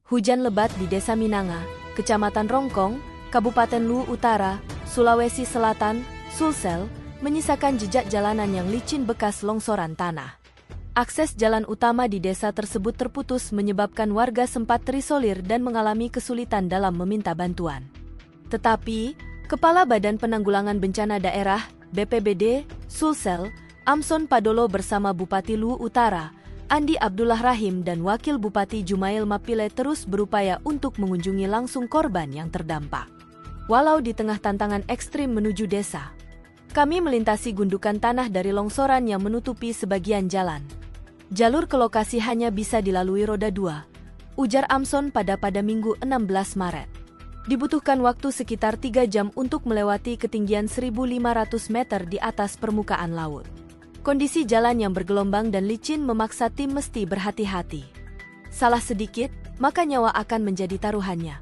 Hujan lebat di Desa Minanga, Kecamatan Rongkong, Kabupaten Luwu Utara, Sulawesi Selatan, Sulsel, menyisakan jejak jalanan yang licin bekas longsoran tanah. Akses jalan utama di desa tersebut terputus menyebabkan warga sempat terisolir dan mengalami kesulitan dalam meminta bantuan. Tetapi, Kepala Badan Penanggulangan Bencana Daerah, BPBD, Sulsel, Amson Padolo bersama Bupati Luwu Utara, Andi Abdullah Rahim dan Wakil Bupati Jumail Mapile terus berupaya untuk mengunjungi langsung korban yang terdampak. Walau di tengah tantangan ekstrim menuju desa, kami melintasi gundukan tanah dari longsoran yang menutupi sebagian jalan. Jalur ke lokasi hanya bisa dilalui roda 2, ujar Amson pada Minggu 16 Maret. Dibutuhkan waktu sekitar 3 jam untuk melewati ketinggian 1.500 meter di atas permukaan laut. Kondisi jalan yang bergelombang dan licin memaksa tim mesti berhati-hati. Salah sedikit, maka nyawa akan menjadi taruhannya.